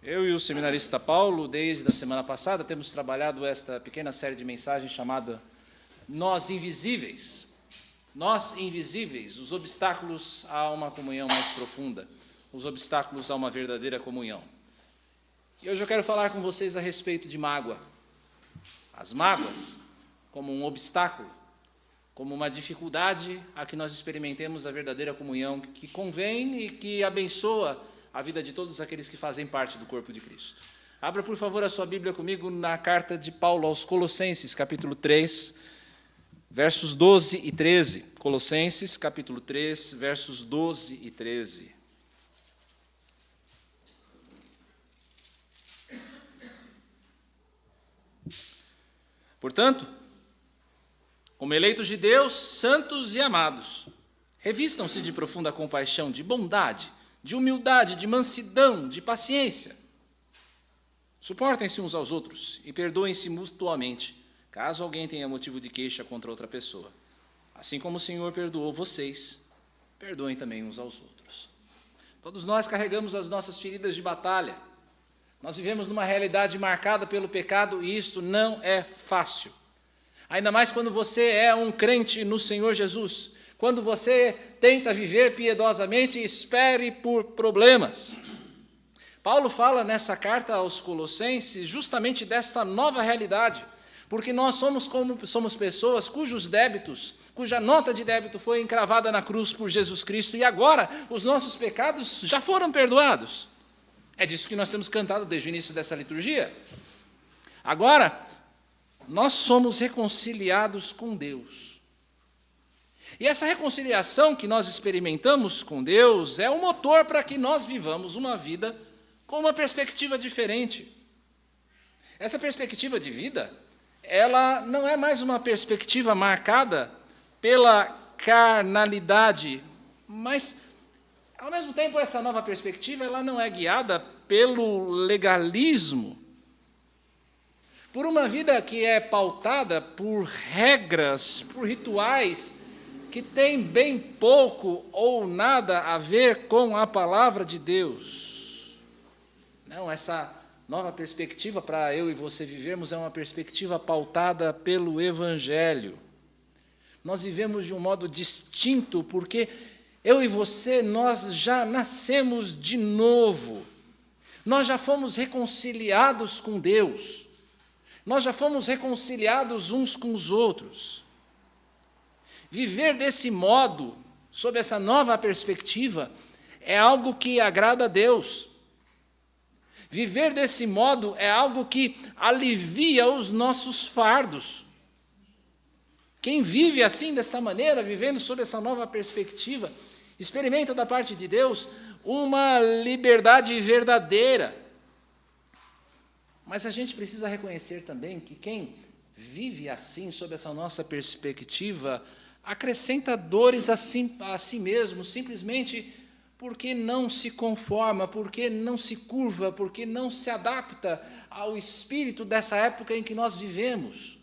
Eu e o seminarista Paulo, desde a semana passada, temos trabalhado esta pequena série de mensagens chamada Nós Invisíveis. Nós Invisíveis, os obstáculos a uma comunhão mais profunda, os obstáculos a uma verdadeira comunhão. E hoje eu quero falar com vocês a respeito de mágoa. As mágoas como um obstáculo, como uma dificuldade a que nós experimentemos a verdadeira comunhão que convém e que abençoa a vida de todos aqueles que fazem parte do corpo de Cristo. Abra, por favor, a sua Bíblia comigo na carta de Paulo aos Colossenses, capítulo 3, versos 12 e 13. Colossenses, capítulo 3, versos 12 e 13. Portanto, como eleitos de Deus, santos e amados, revistam-se de profunda compaixão, de bondade, de humildade, de mansidão, de paciência. Suportem-se uns aos outros e perdoem-se mutuamente, caso alguém tenha motivo de queixa contra outra pessoa. Assim como o Senhor perdoou vocês, perdoem também uns aos outros. Todos nós carregamos as nossas feridas de batalha. Nós vivemos numa realidade marcada pelo pecado e isso não é fácil. Ainda mais quando você é um crente no Senhor Jesus. Quando você tenta viver piedosamente, espere por problemas. Paulo fala nessa carta aos Colossenses justamente dessa nova realidade, porque nós somos pessoas cujos débitos, cuja nota de débito foi encravada na cruz por Jesus Cristo, e agora os nossos pecados já foram perdoados. É disso que nós temos cantado desde o início dessa liturgia. Agora, nós somos reconciliados com Deus. E essa reconciliação que nós experimentamos com Deus é o motor para que nós vivamos uma vida com uma perspectiva diferente. Essa perspectiva de vida, ela não é mais uma perspectiva marcada pela carnalidade, mas, ao mesmo tempo, essa nova perspectiva ela não é guiada pelo legalismo, por uma vida que é pautada por regras, por rituais, que tem bem pouco ou nada a ver com a palavra de Deus. Não, essa nova perspectiva para eu e você vivermos é uma perspectiva pautada pelo Evangelho. Nós vivemos de um modo distinto, porque eu e você, nós já nascemos de novo. Nós já fomos reconciliados com Deus. Nós já fomos reconciliados uns com os outros. Viver desse modo, sob essa nova perspectiva, é algo que agrada a Deus. Viver desse modo é algo que alivia os nossos fardos. Quem vive assim, dessa maneira, vivendo sob essa nova perspectiva, experimenta da parte de Deus uma liberdade verdadeira. Mas a gente precisa reconhecer também que quem vive assim, sob essa nossa perspectiva, acrescenta dores a si mesmo, simplesmente porque não se conforma, porque não se curva, porque não se adapta ao espírito dessa época em que nós vivemos.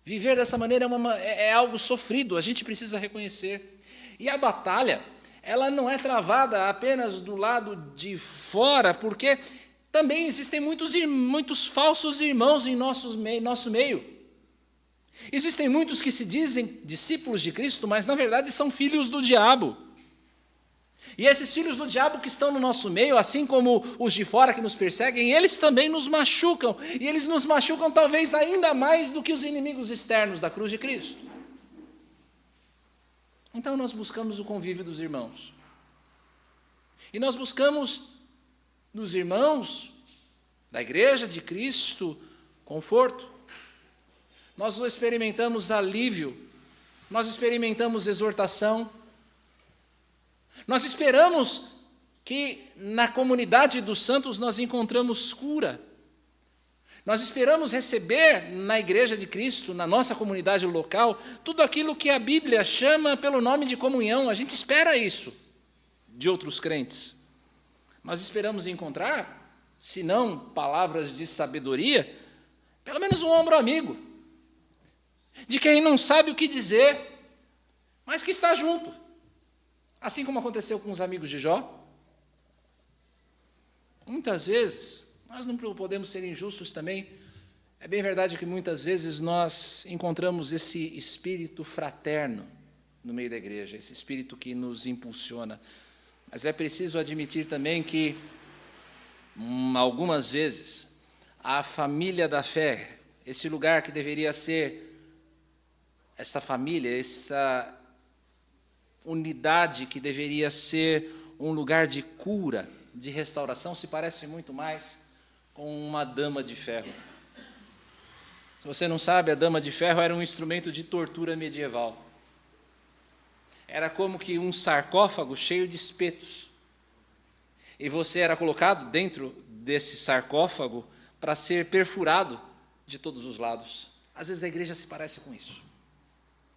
Viver dessa maneira é algo sofrido, a gente precisa reconhecer. E a batalha, ela não é travada apenas do lado de fora, porque também existem muitos falsos irmãos em nosso meio. Existem muitos que se dizem discípulos de Cristo, mas na verdade são filhos do diabo. E esses filhos do diabo que estão no nosso meio, assim como os de fora que nos perseguem, eles também nos machucam. E eles nos machucam talvez ainda mais do que os inimigos externos da cruz de Cristo. Então nós buscamos o convívio dos irmãos. E nós buscamos nos irmãos da igreja de Cristo conforto. Nós experimentamos alívio, nós experimentamos exortação, nós esperamos que na comunidade dos santos nós encontramos cura. Nós esperamos receber na igreja de Cristo, na nossa comunidade local, tudo aquilo que a Bíblia chama pelo nome de comunhão. A gente espera isso de outros crentes. Nós esperamos encontrar, se não palavras de sabedoria, pelo menos um ombro amigo, de quem não sabe o que dizer, mas que está junto. Assim como aconteceu com os amigos de Jó. Muitas vezes, Nós não podemos ser injustos também. É bem verdade que muitas vezes nós encontramos esse espírito fraterno no meio da igreja, esse espírito que nos impulsiona. Mas é preciso admitir também que, algumas vezes, a família da fé, esse lugar que deveria ser essa família, essa unidade que deveria ser um lugar de cura, de restauração, se parece muito mais com uma dama de ferro. Se você não sabe, a dama de ferro era um instrumento de tortura medieval. Era como que um sarcófago cheio de espetos. E você era colocado dentro desse sarcófago para ser perfurado de todos os lados. Às vezes a igreja se parece com isso.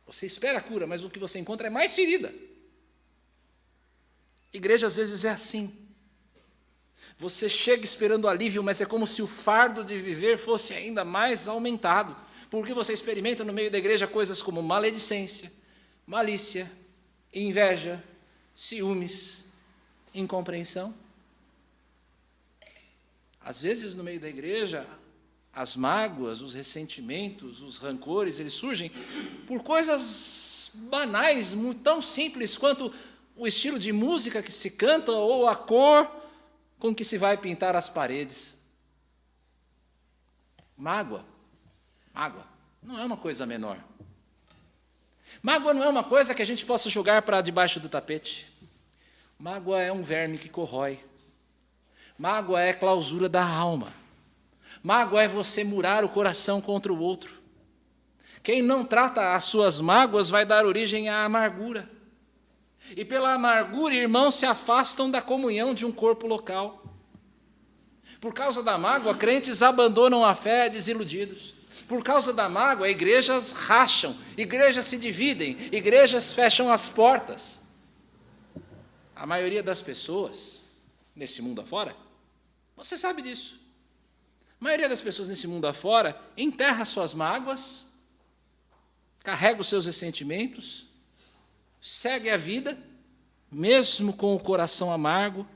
Você espera a cura, mas o que você encontra é mais ferida. Igreja às vezes é assim. Você chega esperando alívio, mas é como se o fardo de viver fosse ainda mais aumentado. Porque você experimenta no meio da igreja coisas como maledicência, malícia, inveja, ciúmes, incompreensão. Às vezes no meio da igreja, as mágoas, os ressentimentos, os rancores, eles surgem por coisas banais, tão simples quanto o estilo de música que se canta ou a cor com que se vai pintar as paredes. Mágoa não é uma coisa menor. Mágoa não é uma coisa que a gente possa jogar para debaixo do tapete. Mágoa é um verme que corrói. Mágoa é clausura da alma. Mágoa é você murar o coração contra o outro. Quem não trata as suas mágoas vai dar origem à amargura. E pela amargura, irmãos se afastam da comunhão de um corpo local. Por causa da mágoa, crentes abandonam a fé desiludidos. Por causa da mágoa, igrejas racham, igrejas se dividem, igrejas fecham as portas. A maioria das pessoas nesse mundo afora, você sabe disso. A maioria das pessoas nesse mundo afora enterra suas mágoas, carrega os seus ressentimentos, segue a vida, mesmo com o coração amargo,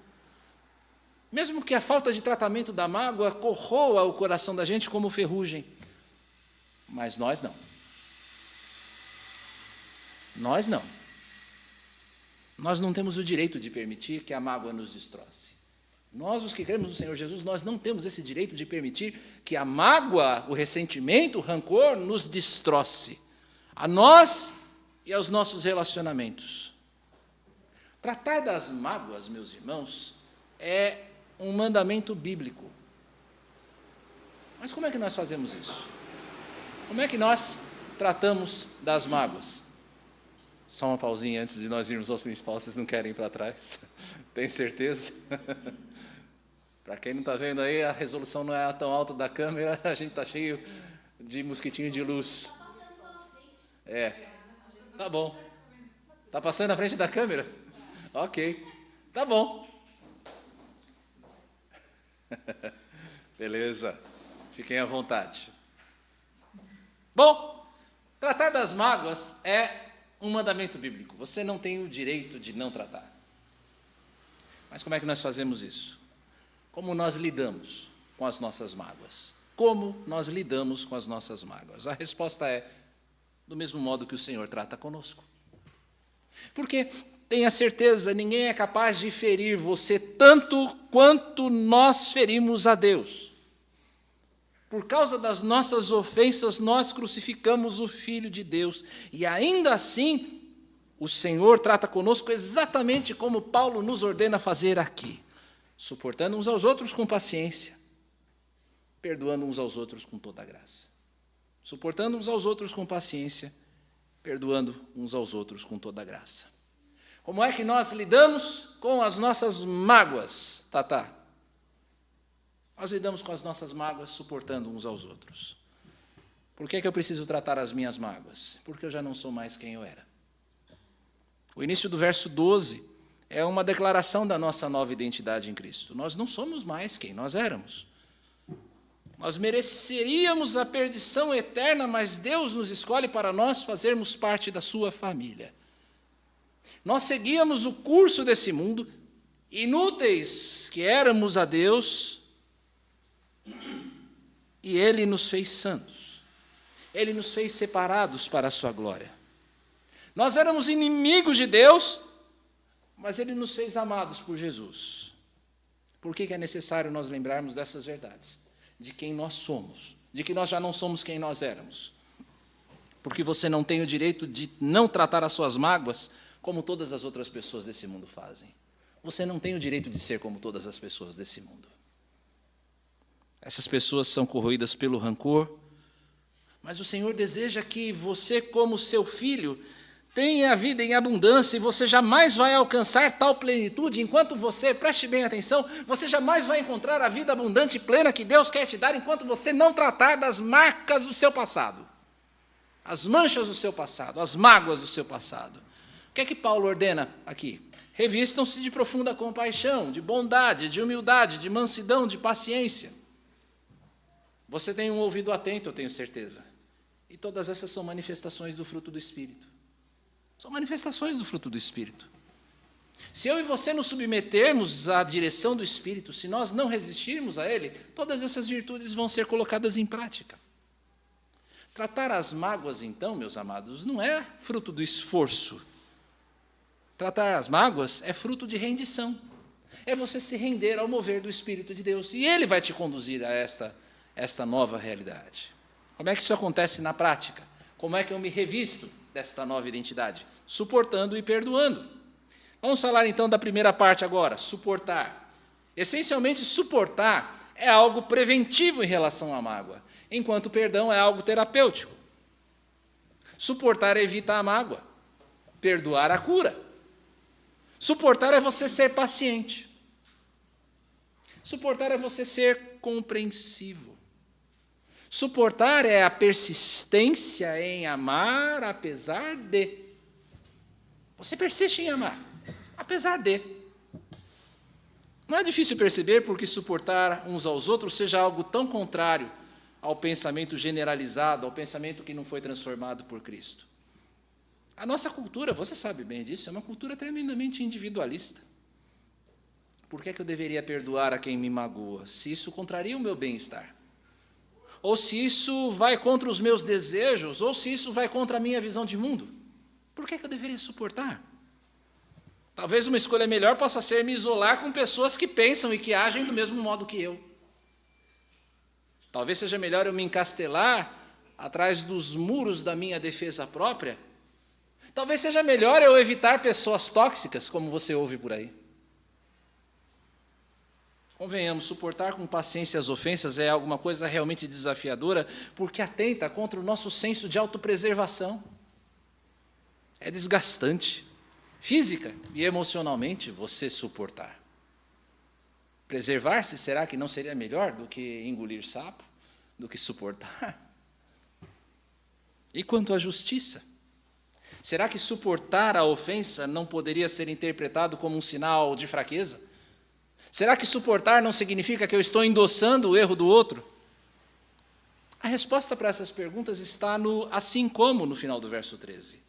mesmo que a falta de tratamento da mágoa corroa o coração da gente como ferrugem. Mas nós não. Nós não. Nós não temos o direito de permitir que a mágoa nos destroce. Nós, os que cremos no Senhor Jesus, nós não temos esse direito de permitir que a mágoa, o ressentimento, o rancor nos destroce. A nós e aos nossos relacionamentos. Tratar das mágoas, meus irmãos, é um mandamento bíblico. Mas como é que nós fazemos isso? Como é que nós tratamos das mágoas? Só uma pausinha antes de nós irmos aos principais, vocês não querem ir para trás? Tem certeza? Para quem não está vendo aí, a resolução não é tão alta da câmera, a gente está cheio de mosquitinho de luz. Tá bom. Está passando na frente da câmera? Ok, tá bom. Beleza, fiquem à vontade. Bom, tratar das mágoas é um mandamento bíblico. Você não tem o direito de não tratar. Mas como é que nós fazemos isso? Como nós lidamos com as nossas mágoas? Como nós lidamos com as nossas mágoas? A resposta é do mesmo modo que o Senhor trata conosco. Porque, tenha certeza, ninguém é capaz de ferir você tanto quanto nós ferimos a Deus. Por causa das nossas ofensas, nós crucificamos o Filho de Deus. E ainda assim, o Senhor trata conosco exatamente como Paulo nos ordena fazer aqui. Suportando uns aos outros com paciência, perdoando uns aos outros com toda a graça. Suportando uns aos outros com paciência, perdoando uns aos outros com toda a graça. Como é que nós lidamos com as nossas mágoas, Tatá? Nós lidamos com as nossas mágoas suportando uns aos outros. Por que eu preciso tratar as minhas mágoas? Porque eu já não sou mais quem eu era. O início do verso 12 é uma declaração da nossa nova identidade em Cristo. Nós não somos mais quem nós éramos. Nós mereceríamos a perdição eterna, mas Deus nos escolhe para nós fazermos parte da sua família. Nós seguíamos o curso desse mundo, inúteis que éramos a Deus, E Ele nos fez santos. Ele nos fez separados para a sua glória. Nós éramos inimigos de Deus, mas Ele nos fez amados por Jesus. Por que é necessário nós lembrarmos dessas verdades? De quem nós somos, de que nós já não somos quem nós éramos. Porque você não tem o direito de não tratar as suas mágoas como todas as outras pessoas desse mundo fazem. Você não tem o direito de ser como todas as pessoas desse mundo. Essas pessoas são corroídas pelo rancor, mas o Senhor deseja que você, como seu filho, tenha a vida em abundância, e você jamais vai alcançar tal plenitude enquanto você, preste bem atenção, você jamais vai encontrar a vida abundante e plena que Deus quer te dar enquanto você não tratar das marcas do seu passado, as manchas do seu passado, as mágoas do seu passado. O que é que Paulo ordena aqui? Revistam-se de profunda compaixão, de bondade, de humildade, de mansidão, de paciência. Você tem um ouvido atento, eu tenho certeza. E todas essas são manifestações do fruto do Espírito. São manifestações do fruto do Espírito. Se eu e você nos submetermos à direção do Espírito, se nós não resistirmos a Ele, todas essas virtudes vão ser colocadas em prática. Tratar as mágoas, então, meus amados, não é fruto do esforço. Tratar as mágoas é fruto de rendição. É você se render ao mover do Espírito de Deus. E Ele vai te conduzir a esta nova realidade. Como é que isso acontece na prática? Como é que eu me revisto desta nova identidade? Suportando e perdoando. Vamos falar então da primeira parte agora, suportar. Essencialmente, suportar é algo preventivo em relação à mágoa, enquanto o perdão é algo terapêutico. Suportar evita a mágoa, perdoar a cura. Suportar é você ser paciente. Suportar é você ser compreensivo. Suportar é a persistência em amar apesar de. Você persiste em amar, apesar de. Não é difícil perceber porque suportar uns aos outros seja algo tão contrário ao pensamento generalizado, ao pensamento que não foi transformado por Cristo. A nossa cultura, você sabe bem disso, é uma cultura tremendamente individualista. Por que é que eu deveria perdoar a quem me magoa, se isso contraria o meu bem-estar? Ou se isso vai contra os meus desejos, ou se isso vai contra a minha visão de mundo? Por que eu deveria suportar? Talvez uma escolha melhor possa ser me isolar com pessoas que pensam e que agem do mesmo modo que eu. Talvez seja melhor eu me encastelar atrás dos muros da minha defesa própria. Talvez seja melhor eu evitar pessoas tóxicas, como você ouve por aí. Convenhamos, suportar com paciência as ofensas é alguma coisa realmente desafiadora, porque atenta contra o nosso senso de autopreservação. É desgastante, física e emocionalmente, você suportar. Preservar-se, será que não seria melhor do que engolir sapo, do que suportar? E quanto à justiça? Será que suportar a ofensa não poderia ser interpretado como um sinal de fraqueza? Será que suportar não significa que eu estou endossando o erro do outro? A resposta para essas perguntas está no assim como no final do verso 13.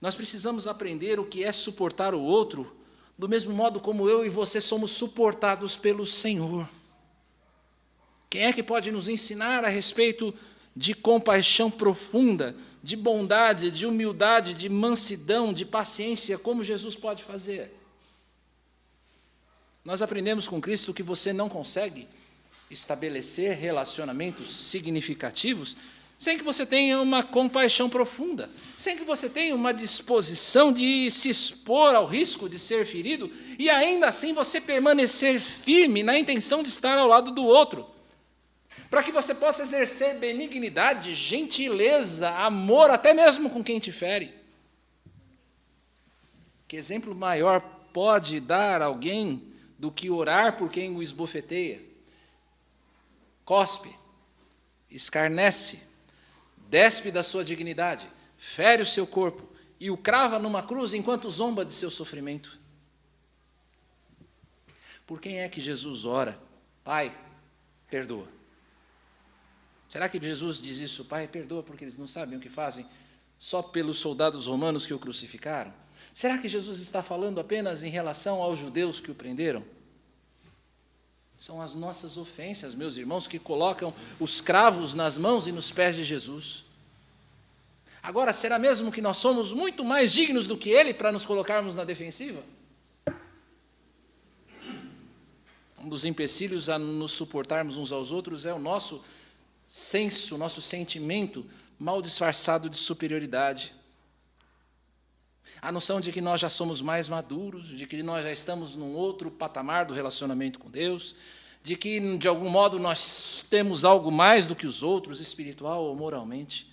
Nós precisamos aprender o que é suportar o outro, do mesmo modo como eu e você somos suportados pelo Senhor. Quem é que pode nos ensinar a respeito de compaixão profunda, de bondade, de humildade, de mansidão, de paciência, como Jesus pode fazer? Nós aprendemos com Cristo que você não consegue estabelecer relacionamentos significativos sem que você tenha uma compaixão profunda, sem que você tenha uma disposição de se expor ao risco de ser ferido e ainda assim você permanecer firme na intenção de estar ao lado do outro, para que você possa exercer benignidade, gentileza, amor, até mesmo com quem te fere. Que exemplo maior pode dar alguém do que orar por quem o esbofeteia, cospe, escarnece, despe da sua dignidade, fere o seu corpo e o crava numa cruz enquanto zomba de seu sofrimento? Por quem é que Jesus ora? Pai, perdoa. Será que Jesus diz isso? Pai, perdoa porque eles não sabem o que fazem, só pelos soldados romanos que o crucificaram? Será que Jesus está falando apenas em relação aos judeus que o prenderam? São as nossas ofensas, meus irmãos, que colocam os cravos nas mãos e nos pés de Jesus. Agora, será mesmo que nós somos muito mais dignos do que Ele para nos colocarmos na defensiva? Um dos empecilhos a nos suportarmos uns aos outros é o nosso senso, o nosso sentimento mal disfarçado de superioridade. A noção de que nós já somos mais maduros, de que nós já estamos num outro patamar do relacionamento com Deus, de que, de algum modo, nós temos algo mais do que os outros, espiritual ou moralmente.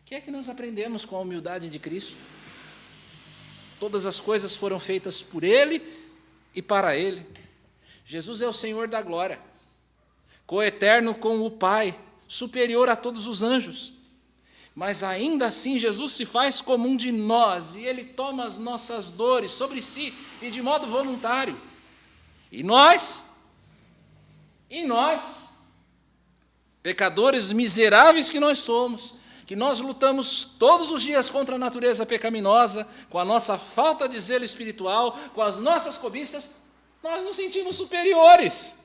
O que é que nós aprendemos com a humildade de Cristo? Todas as coisas foram feitas por Ele e para Ele. Jesus é o Senhor da glória, coeterno com o Pai, superior a todos os anjos. Mas ainda assim Jesus se faz como um de nós e Ele toma as nossas dores sobre si e de modo voluntário. E nós, pecadores miseráveis que nós somos, que nós lutamos todos os dias contra a natureza pecaminosa, com a nossa falta de zelo espiritual, com as nossas cobiças, nós nos sentimos superiores.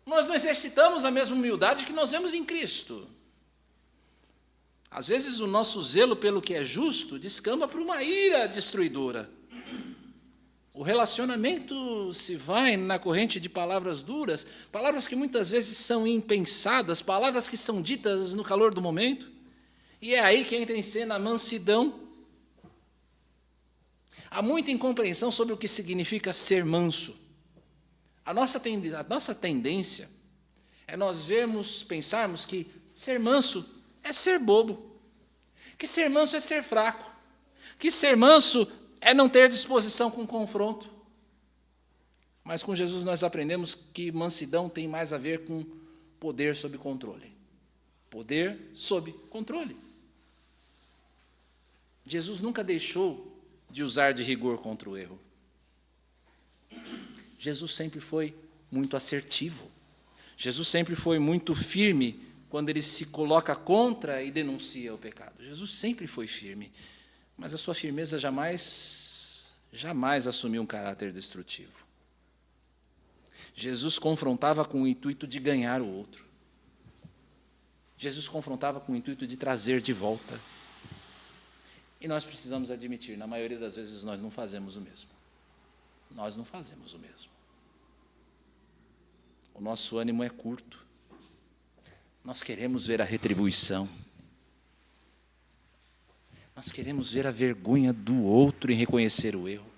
Nós não exercitamos a mesma humildade que nós vemos em Cristo. Às vezes o nosso zelo pelo que é justo descamba para uma ira destruidora. O relacionamento se vai na corrente de palavras duras, palavras que muitas vezes são impensadas, palavras que são ditas no calor do momento, e é aí que entra em cena a mansidão. Há muita incompreensão sobre o que significa ser manso. A nossa tendência é nós pensarmos que ser manso é ser bobo, que ser manso é ser fraco, que ser manso é não ter disposição com confronto. Mas com Jesus nós aprendemos que mansidão tem mais a ver com poder sob controle. Poder sob controle. Jesus nunca deixou de usar de rigor contra o erro. Jesus sempre foi muito assertivo. Jesus sempre foi muito firme quando ele se coloca contra e denuncia o pecado. Jesus sempre foi firme, mas a sua firmeza jamais assumiu um caráter destrutivo. Jesus confrontava com o intuito de ganhar o outro. Jesus confrontava com o intuito de trazer de volta. E nós precisamos admitir, na maioria das vezes nós não fazemos o mesmo. Nós não fazemos o mesmo. O nosso ânimo é curto. Nós queremos ver a retribuição. Nós queremos ver a vergonha do outro em reconhecer o erro.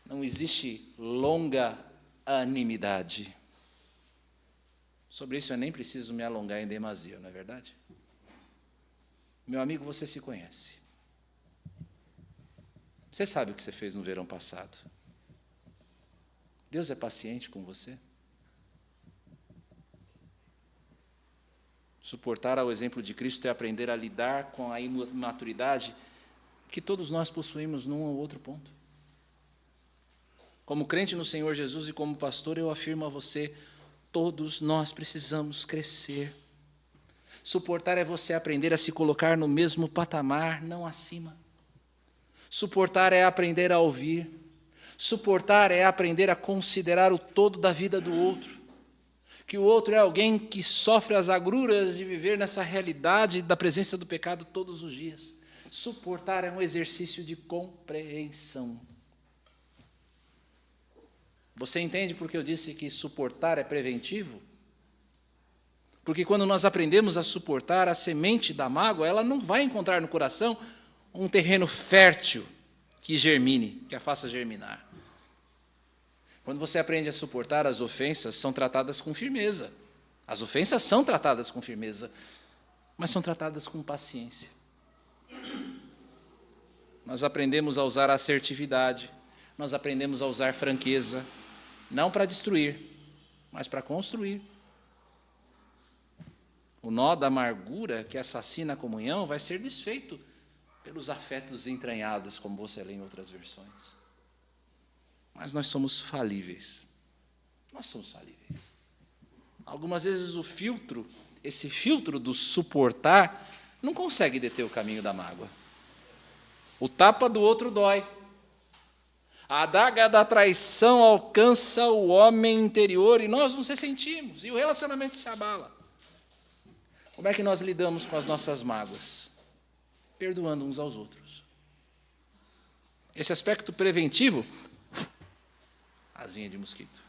Não existe longanimidade. Sobre isso eu nem preciso me alongar em demasia, não é verdade? Meu amigo, você se conhece. Você sabe o que você fez no verão passado. Deus é paciente com você. Suportar ao exemplo de Cristo é aprender a lidar com a imaturidade que todos nós possuímos num ou outro ponto. Como crente no Senhor Jesus e como pastor, eu afirmo a você, todos nós precisamos crescer. Suportar é você aprender a se colocar no mesmo patamar, não acima. Suportar é aprender a ouvir. Suportar é aprender a considerar o todo da vida do outro. Que o outro é alguém que sofre as agruras de viver nessa realidade da presença do pecado todos os dias. Suportar é um exercício de compreensão. Você entende por que eu disse que suportar é preventivo? Porque quando nós aprendemos a suportar, a semente da mágoa, ela não vai encontrar no coração um terreno fértil que germine, que a faça germinar. Quando você aprende a suportar, as ofensas são tratadas com firmeza. As ofensas são tratadas com firmeza, mas são tratadas com paciência. Nós aprendemos a usar a assertividade, nós aprendemos a usar franqueza, não para destruir, mas para construir. O nó da amargura que assassina a comunhão vai ser desfeito pelos afetos entranhados, como você lê em outras versões. Mas nós somos falíveis. Nós somos falíveis. Algumas vezes esse filtro do suportar, não consegue deter o caminho da mágoa. O tapa do outro dói. A adaga da traição alcança o homem interior e nós nos ressentimos, e o relacionamento se abala. Como é que nós lidamos com as nossas mágoas? Perdoando uns aos outros. Esse aspecto preventivo, asinha de mosquito.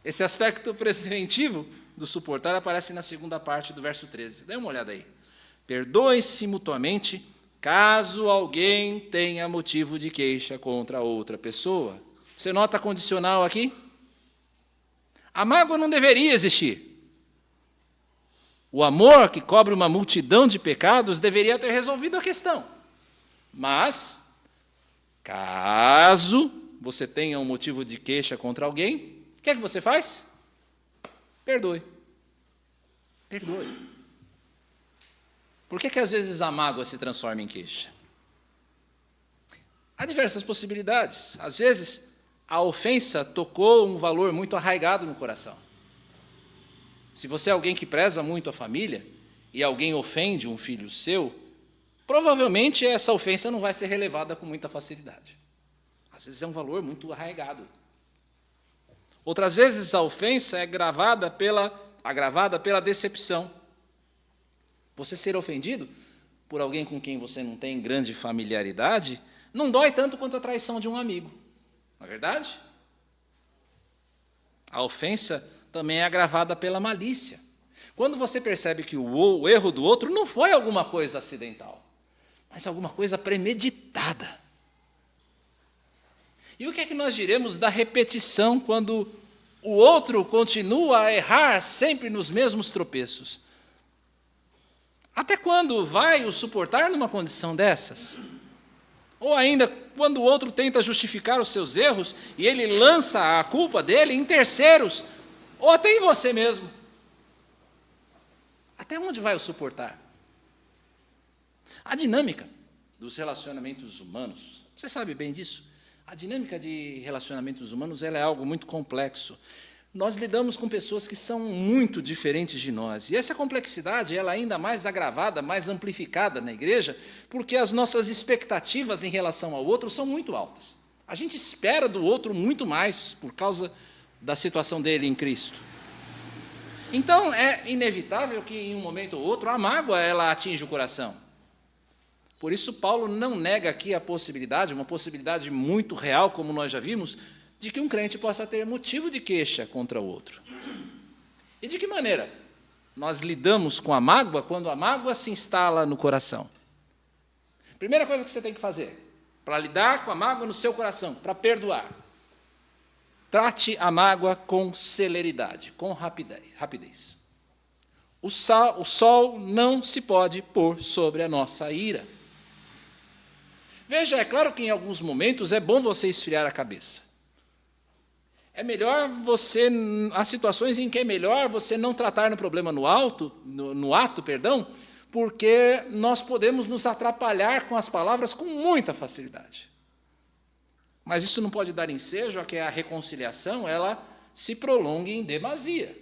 Esse aspecto preventivo do suportar aparece na segunda parte do verso 13. Dê uma olhada aí. Perdoem-se mutuamente, caso alguém tenha motivo de queixa contra outra pessoa. Você nota a condicional aqui? A mágoa não deveria existir. O amor, que cobre uma multidão de pecados, deveria ter resolvido a questão. Mas, caso você tenha um motivo de queixa contra alguém, o que é que você faz? Perdoe. Perdoe. Por que às vezes a mágoa se transforma em queixa? Há diversas possibilidades. Às vezes, a ofensa tocou um valor muito arraigado no coração. Se você é alguém que preza muito a família e alguém ofende um filho seu, provavelmente essa ofensa não vai ser relevada com muita facilidade. Às vezes é um valor muito arraigado. Outras vezes a ofensa é agravada pela decepção. Você ser ofendido por alguém com quem você não tem grande familiaridade não dói tanto quanto a traição de um amigo. Não é verdade? A ofensa também é agravada pela malícia. Quando você percebe que o erro do outro não foi alguma coisa acidental, mas alguma coisa premeditada. E o que é que nós diremos da repetição quando o outro continua a errar sempre nos mesmos tropeços? Até quando vai o suportar numa condição dessas? Ou ainda, quando o outro tenta justificar os seus erros e ele lança a culpa dele em terceiros, ou até em você mesmo. Até onde vai o suportar? A dinâmica dos relacionamentos humanos, você sabe bem disso? A dinâmica de relacionamentos humanos ela é algo muito complexo. Nós lidamos com pessoas que são muito diferentes de nós. E essa complexidade ela é ainda mais agravada, mais amplificada na igreja, porque as nossas expectativas em relação ao outro são muito altas. A gente espera do outro muito mais por causa da situação dele em Cristo. Então, é inevitável que, em um momento ou outro, a mágoa ela atinja o coração. Por isso, Paulo não nega aqui a possibilidade, uma possibilidade muito real, como nós já vimos, de que um crente possa ter motivo de queixa contra o outro. E de que maneira nós lidamos com a mágoa quando a mágoa se instala no coração? Primeira coisa que você tem que fazer para lidar com a mágoa no seu coração, para perdoar. Trate a mágoa com celeridade, com rapidez. O sol não se pode pôr sobre a nossa ira. Veja, é claro que em alguns momentos é bom você esfriar a cabeça. É melhor você, há situações em que é melhor você não tratar no problema no ato, porque nós podemos nos atrapalhar com as palavras com muita facilidade. Mas isso não pode dar ensejo a que a reconciliação ela se prolongue em demasia.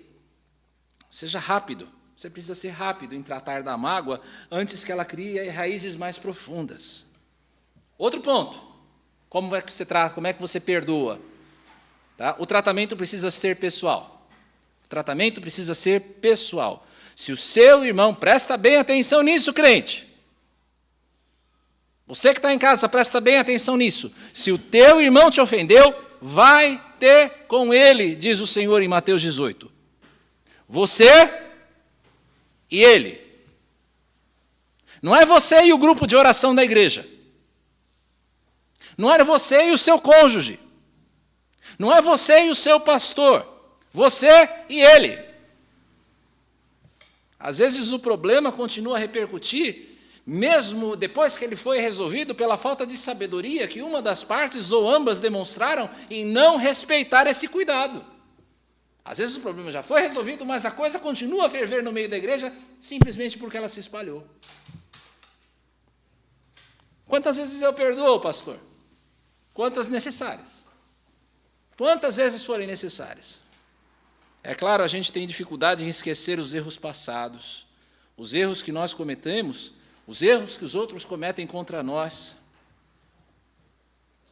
Seja rápido. Você precisa ser rápido em tratar da mágoa antes que ela crie raízes mais profundas. Outro ponto. Como é que você trata? Como é que você perdoa? Tá? O tratamento precisa ser pessoal. O tratamento precisa ser pessoal. Se o seu irmão, presta bem atenção nisso, crente. Você que está em casa, presta bem atenção nisso. Se o teu irmão te ofendeu, vai ter com ele, diz o Senhor em Mateus 18. Você e ele. Não é você e o grupo de oração da igreja. Não é você e o seu cônjuge. Não é você e o seu pastor. Você e ele. Às vezes o problema continua a repercutir mesmo depois que ele foi resolvido pela falta de sabedoria que uma das partes ou ambas demonstraram em não respeitar esse cuidado. Às vezes o problema já foi resolvido, mas a coisa continua a ferver no meio da igreja simplesmente porque ela se espalhou. Quantas vezes eu perdoo, pastor? Quantas necessárias? Quantas vezes forem necessárias? É claro, a gente tem dificuldade em esquecer os erros passados, os erros que nós cometemos, os erros que os outros cometem contra nós.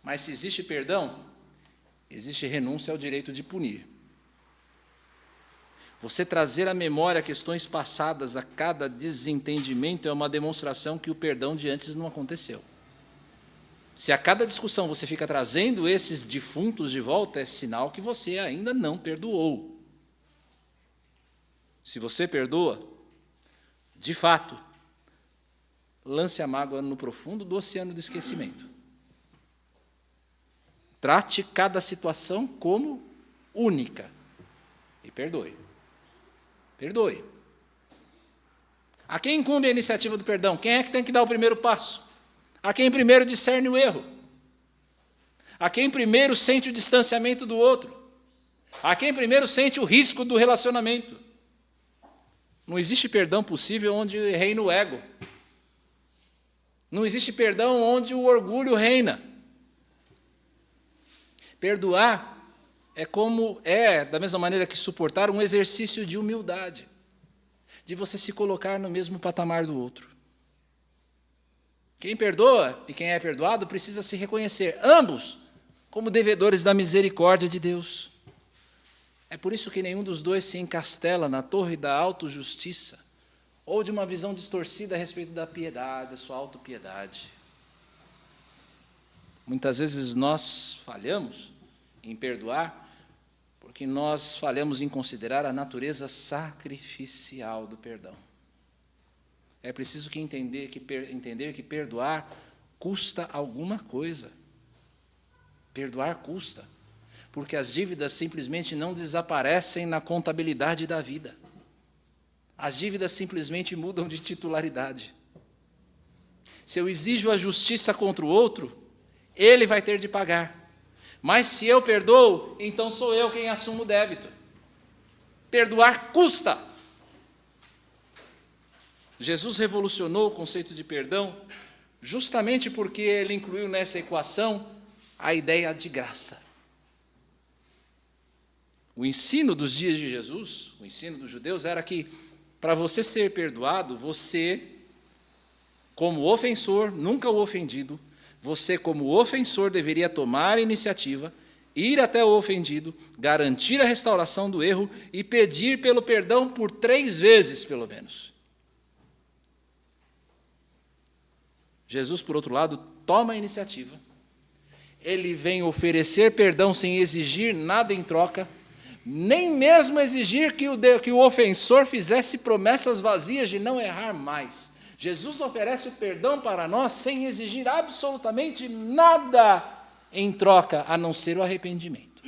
Mas se existe perdão, existe renúncia ao direito de punir. Você trazer à memória questões passadas a cada desentendimento é uma demonstração que o perdão de antes não aconteceu. Se a cada discussão você fica trazendo esses defuntos de volta, é sinal que você ainda não perdoou. Se você perdoa, de fato, lance a mágoa no profundo do oceano do esquecimento. Trate cada situação como única e perdoe. Perdoe. A quem incumbe a iniciativa do perdão? Quem é que tem que dar o primeiro passo? A quem primeiro discerne o erro? A quem primeiro sente o distanciamento do outro? A quem primeiro sente o risco do relacionamento? Não existe perdão possível onde reina o ego. Não existe perdão onde o orgulho reina. Perdoar da mesma maneira que suportar, um exercício de humildade, de você se colocar no mesmo patamar do outro. Quem perdoa e quem é perdoado precisa se reconhecer, ambos, como devedores da misericórdia de Deus. É por isso que nenhum dos dois se encastela na torre da autojustiça ou de uma visão distorcida a respeito da piedade, da sua autopiedade. Muitas vezes nós falhamos em perdoar porque nós falhamos em considerar a natureza sacrificial do perdão. É preciso entender que perdoar custa alguma coisa. Perdoar custa, porque as dívidas simplesmente não desaparecem na contabilidade da vida. As dívidas simplesmente mudam de titularidade. Se eu exijo a justiça contra o outro, ele vai ter de pagar. Mas se eu perdoo, então sou eu quem assumo o débito. Perdoar custa. Jesus revolucionou o conceito de perdão justamente porque ele incluiu nessa equação a ideia de graça. O ensino dos dias de Jesus, o ensino dos judeus, era que para você ser perdoado, você, como ofensor, nunca o ofendido, você, como ofensor, deveria tomar a iniciativa, ir até o ofendido, garantir a restauração do erro e pedir pelo perdão por 3 vezes, pelo menos. Jesus, por outro lado, toma a iniciativa. Ele vem oferecer perdão sem exigir nada em troca, nem mesmo exigir que o ofensor fizesse promessas vazias de não errar mais. Jesus oferece o perdão para nós sem exigir absolutamente nada em troca, a não ser o arrependimento.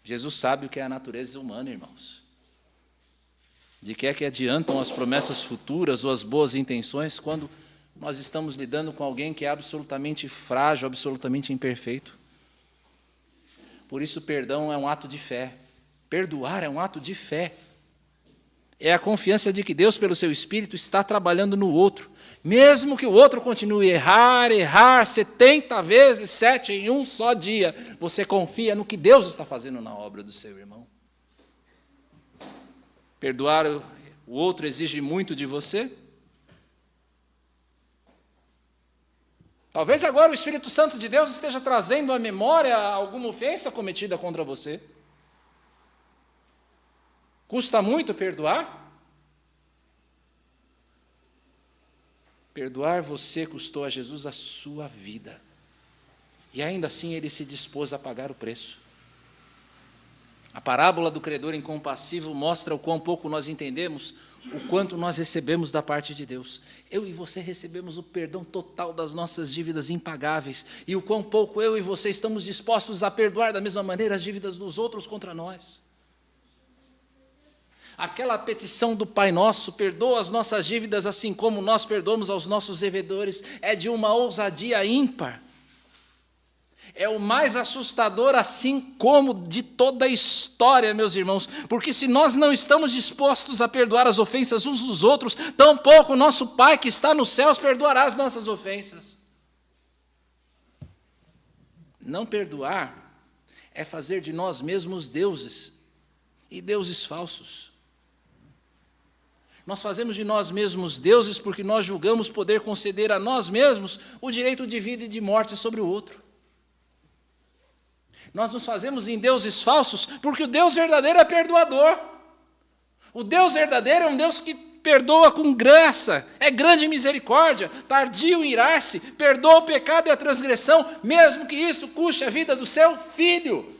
Jesus sabe o que é a natureza humana, irmãos. De que é que adiantam as promessas futuras ou as boas intenções quando nós estamos lidando com alguém que é absolutamente frágil, absolutamente imperfeito? Por isso, perdão é um ato de fé. Perdoar é um ato de fé. É a confiança de que Deus, pelo seu Espírito, está trabalhando no outro. Mesmo que o outro continue a errar 70 vezes 7 em um só dia, você confia no que Deus está fazendo na obra do seu irmão. Perdoar o outro exige muito de você? Talvez agora o Espírito Santo de Deus esteja trazendo à memória alguma ofensa cometida contra você. Custa muito perdoar? Perdoar você custou a Jesus a sua vida. E ainda assim ele se dispôs a pagar o preço. A parábola do credor incompassivo mostra o quão pouco nós entendemos, o quanto nós recebemos da parte de Deus. Eu e você recebemos o perdão total das nossas dívidas impagáveis, e o quão pouco eu e você estamos dispostos a perdoar da mesma maneira as dívidas dos outros contra nós. Aquela petição do Pai Nosso, perdoa as nossas dívidas assim como nós perdoamos aos nossos devedores, é de uma ousadia ímpar. É o mais assustador, assim como de toda a história, meus irmãos, porque se nós não estamos dispostos a perdoar as ofensas uns dos outros, tampouco o nosso Pai que está nos céus perdoará as nossas ofensas. Não perdoar é fazer de nós mesmos deuses, e deuses falsos. Nós fazemos de nós mesmos deuses porque nós julgamos poder conceder a nós mesmos o direito de vida e de morte sobre o outro. Nós nos fazemos em deuses falsos porque o Deus verdadeiro é perdoador. O Deus verdadeiro é um Deus que perdoa com graça, é grande em misericórdia, tardio em irar-se, perdoa o pecado e a transgressão, mesmo que isso custe a vida do seu filho.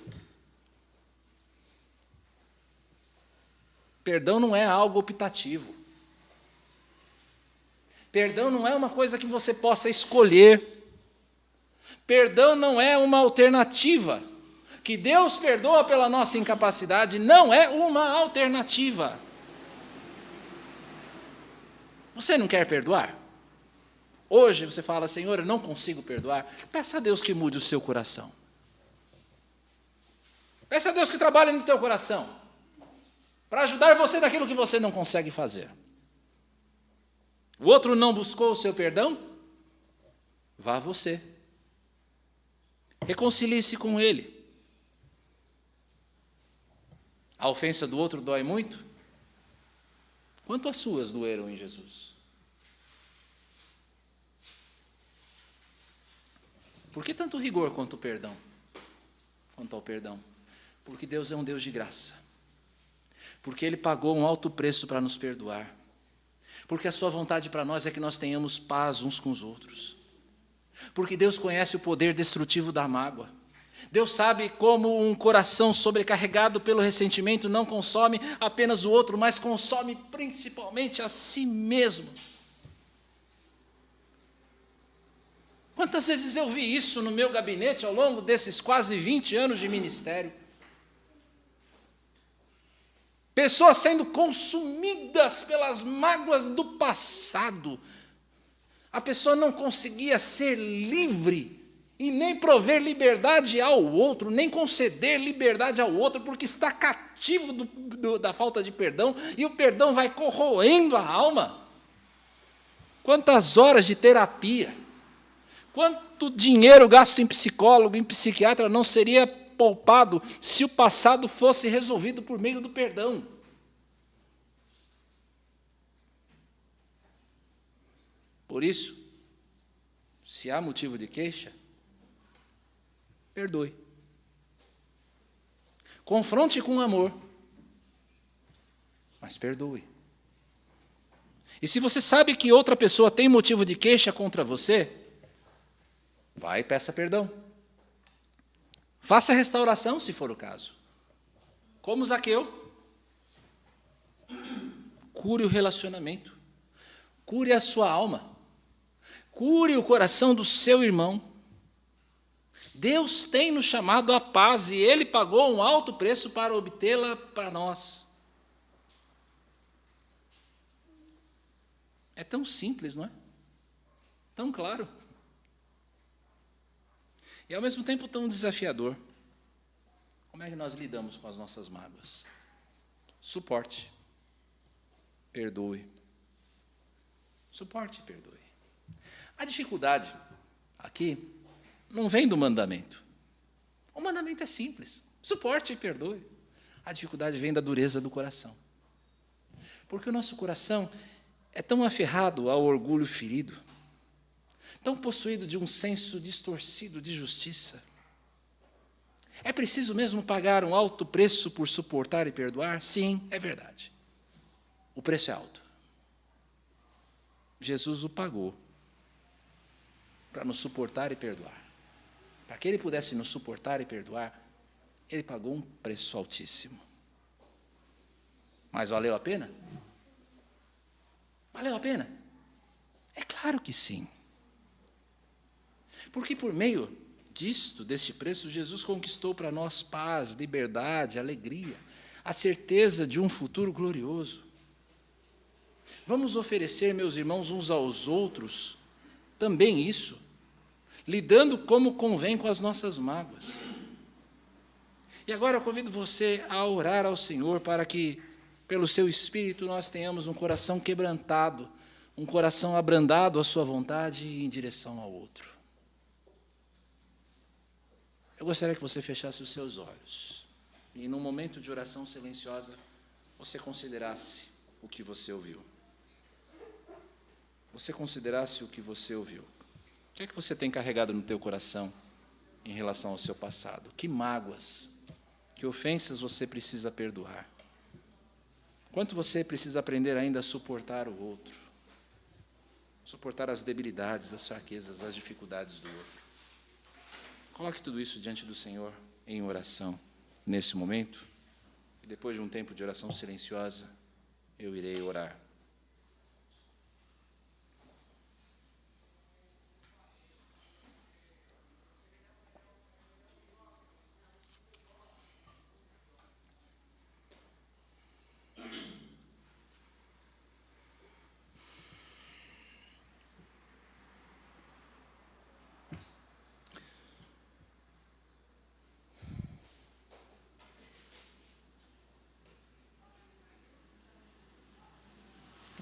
Perdão não é algo optativo. Perdão não é uma coisa que você possa escolher. Perdão não é uma alternativa. Que Deus perdoa pela nossa incapacidade não é uma alternativa. Você não quer perdoar? Hoje você fala, Senhor, eu não consigo perdoar. Peça a Deus que mude o seu coração. Peça a Deus que trabalhe no teu coração, para ajudar você naquilo que você não consegue fazer. O outro não buscou o seu perdão? Vá você. Reconcilie-se com ele. A ofensa do outro dói muito? Quanto as suas doeram em Jesus? Por que tanto rigor quanto ao perdão? Porque Deus é um Deus de graça. Porque Ele pagou um alto preço para nos perdoar. Porque a sua vontade para nós é que nós tenhamos paz uns com os outros. Porque Deus conhece o poder destrutivo da mágoa. Deus sabe como um coração sobrecarregado pelo ressentimento não consome apenas o outro, mas consome principalmente a si mesmo. Quantas vezes eu vi isso no meu gabinete ao longo desses quase 20 anos de ministério? Pessoas sendo consumidas pelas mágoas do passado. A pessoa não conseguia ser livre e nem prover liberdade ao outro, nem conceder liberdade ao outro, porque está cativo da falta de perdão, e o perdão vai corroendo a alma. Quantas horas de terapia, quanto dinheiro gasto em psicólogo, em psiquiatra, não seria poupado se o passado fosse resolvido por meio do perdão. Por isso, se há motivo de queixa, perdoe. Confronte com amor, mas perdoe. E se você sabe que outra pessoa tem motivo de queixa contra você, vai e peça perdão. Faça restauração, se for o caso. Como Zaqueu. Cure o relacionamento. Cure a sua alma. Cure o coração do seu irmão. Deus tem nos chamado à paz e Ele pagou um alto preço para obtê-la para nós. É tão simples, não é? Tão claro. E ao mesmo tempo tão desafiador. Como é que nós lidamos com as nossas mágoas? Suporte. Perdoe. Suporte e perdoe. A dificuldade aqui não vem do mandamento. O mandamento é simples. Suporte e perdoe. A dificuldade vem da dureza do coração. Porque o nosso coração é tão aferrado ao orgulho ferido, tão possuído de um senso distorcido de justiça. É preciso mesmo pagar um alto preço por suportar e perdoar? Sim, é verdade. O preço é alto. Jesus o pagou para nos suportar e perdoar. Para que Ele pudesse nos suportar e perdoar, Ele pagou um preço altíssimo. Mas valeu a pena? Valeu a pena? É claro que sim. Porque por meio deste preço, Jesus conquistou para nós paz, liberdade, alegria, a certeza de um futuro glorioso. Vamos oferecer, meus irmãos, uns aos outros também isso, lidando como convém com as nossas mágoas. E agora eu convido você a orar ao Senhor para que, pelo seu Espírito, nós tenhamos um coração quebrantado, um coração abrandado à sua vontade e em direção ao outro. Eu gostaria que você fechasse os seus olhos e, num momento de oração silenciosa, você considerasse o que você ouviu. você considerasse o que você ouviu. O que é que você tem carregado no teu coração em relação ao seu passado? Que mágoas, que ofensas você precisa perdoar? Quanto você precisa aprender ainda a suportar o outro? Suportar as debilidades, as fraquezas, as dificuldades do outro. Coloque tudo isso diante do Senhor em oração nesse momento. E depois de um tempo de oração silenciosa, eu irei orar.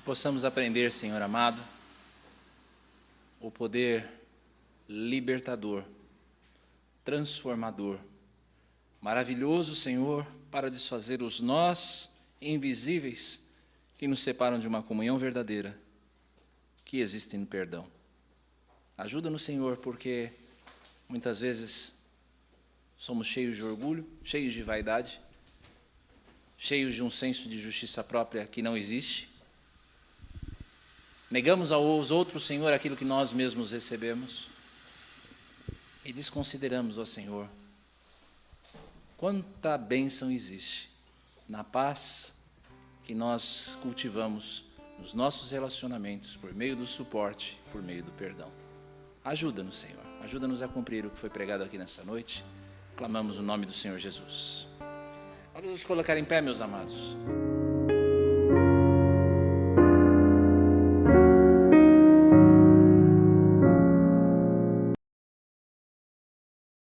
Que possamos aprender, Senhor amado, o poder libertador, transformador, maravilhoso, Senhor, para desfazer os nós invisíveis que nos separam de uma comunhão verdadeira que existe no perdão. Ajuda-nos, Senhor, porque muitas vezes somos cheios de orgulho, cheios de vaidade, cheios de um senso de justiça própria que não existe. Negamos aos outros, Senhor, aquilo que nós mesmos recebemos e desconsideramos, ó Senhor, quanta bênção existe na paz que nós cultivamos nos nossos relacionamentos por meio do suporte, por meio do perdão. Ajuda-nos, Senhor, ajuda-nos a cumprir o que foi pregado aqui nessa noite. Clamamos o nome do Senhor Jesus. Vamos nos colocar em pé, meus amados.